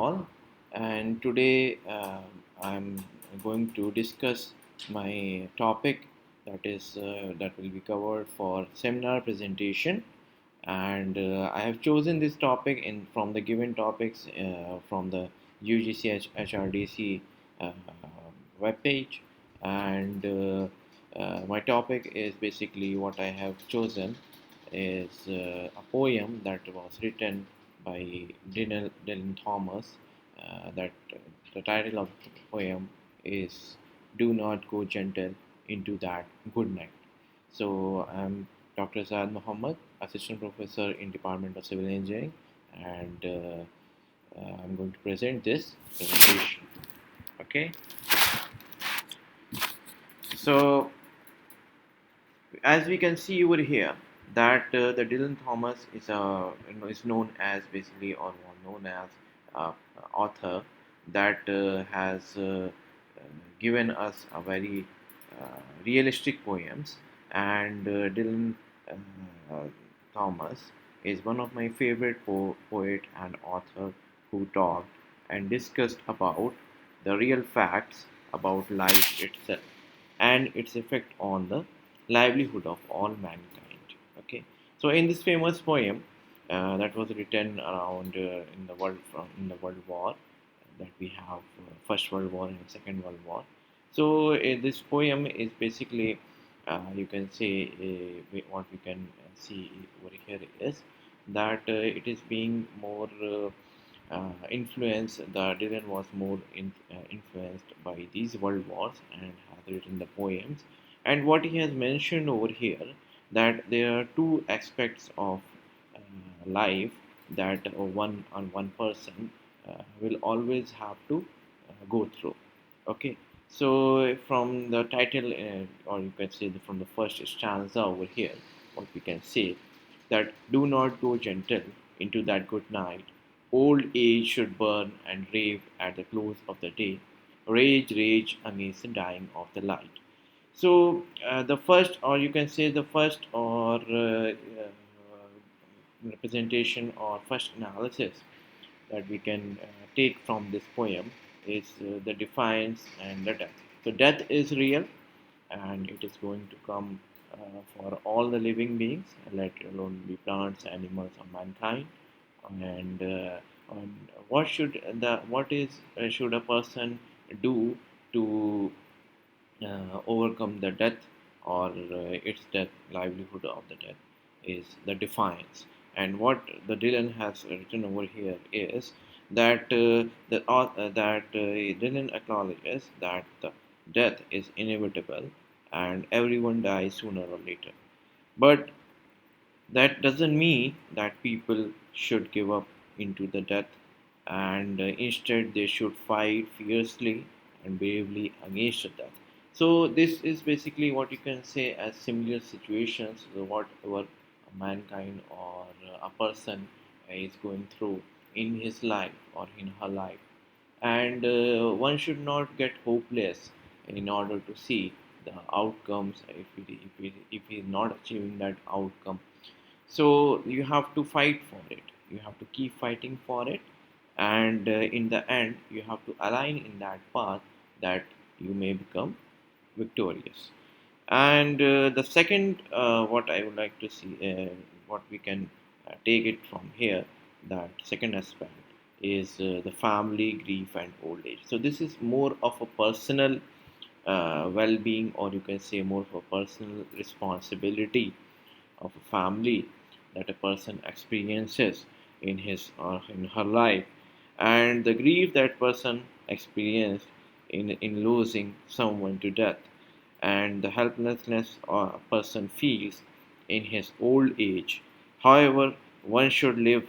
all, and today I'm going to discuss my topic that will be covered for seminar presentation. And I have chosen this topic from the given topics from the UGC HRDC uh, webpage, and my topic is basically what I have chosen is a poem that was written by Dylan Thomas. That the title of the poem is "Do Not Go Gentle into That Good Night." So I'm Dr. Zaid Mohammad, Assistant Professor in Department of Civil Engineering, and I'm going to present this presentation. Okay, so as we can see over here that the Dylan Thomas is known as basically or known as author that has given us a very realistic poems, and Dylan uh, Thomas is one of my favorite poet and author who talked and discussed about the real facts about life itself and its effect on the livelihood of all mankind. Okay, so in this famous poem that was written around in the World War that we have First World War and Second World War. So this poem is basically you can say what we can see over here is that it is being more influenced. The Dylan was more influenced by these world wars and has written the poems. And what he has mentioned over here that there are two aspects of life that one person will always have to go through. Okay, so from the title, or you can say from the first stanza over here, what we can say that do not go gentle into that good night. Old age should burn and rave at the close of the day. Rage, rage against the dying of the light. So the first, or you can say the first, or representation or first analysis that we can take from this poem is the defiance and the death. So death is real and it is going to come for all the living beings, let alone be plants, animals, or mankind. And what is should a person do to overcome the death or its death, livelihood of the death, is the defiance. And what the Dylan has written over here is that Dylan acknowledges that the death is inevitable and everyone dies sooner or later. But that doesn't mean that people should give up into the death, and instead they should fight fiercely and bravely against the death. So this is basically what you can say as similar situations, whatever mankind or a person is going through in his life or in her life, and one should not get hopeless in order to see the outcomes if he is not achieving that outcome. So you have to fight for it, you have to keep fighting for it, and in the end you have to align in that path that you may become victorious. And the second what I would like to see what we can take it from here, that second aspect is the family grief and old age. So this is more of a personal well-being, or you can say more of a personal responsibility of a family that a person experiences in his or in her life, and the grief that person experienced in losing someone to death, and the helplessness a person feels in his old age. However, one should live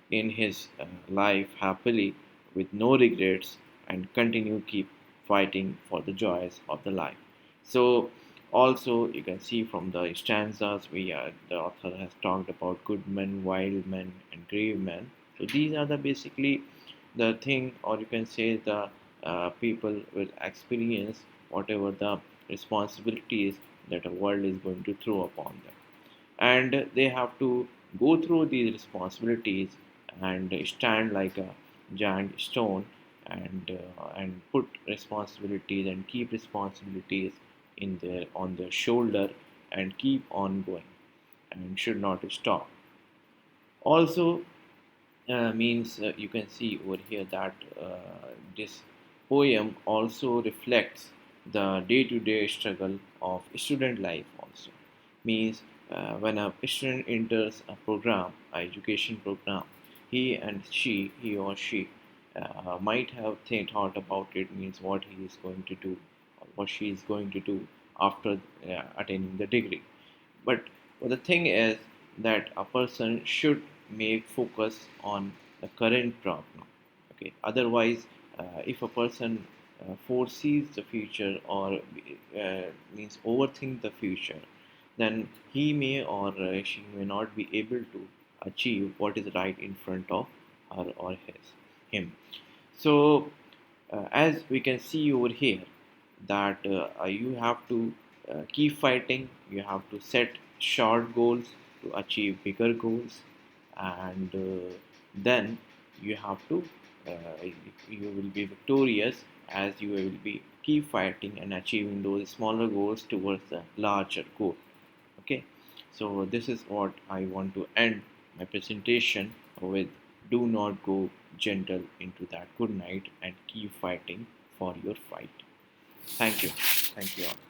in his life happily with no regrets and continue keep fighting for the joys of the life. So also you can see from the stanzas the author has talked about good men, wild men, and grave men. So these are the basically the thing, or you can say the people will experience whatever the responsibilities that a world is going to throw upon them, and they have to go through these responsibilities and stand like a giant stone, and put responsibilities and keep responsibilities in their on their shoulder and keep on going and should not stop. Also, means you can see over here that this poem also reflects the day-to-day struggle of student life also. Means when a student enters a program, a education program, he or she might have thought about it, means what he is going to do or what she is going to do after attaining the degree. But the thing is that a person should make focus on the current problem. Okay. Otherwise, if a person foresees the future or means overthink the future, then he may or she may not be able to achieve what is right in front of her or him. So, as we can see over here, that you have to keep fighting, you have to set short goals to achieve bigger goals, and then you have to, uh, you will be victorious as you will be keep fighting and achieving those smaller goals towards the larger goal. Okay, so this is what I want to end my presentation with. Do not go gentle into that good night and keep fighting for your fight. Thank you. Thank you all.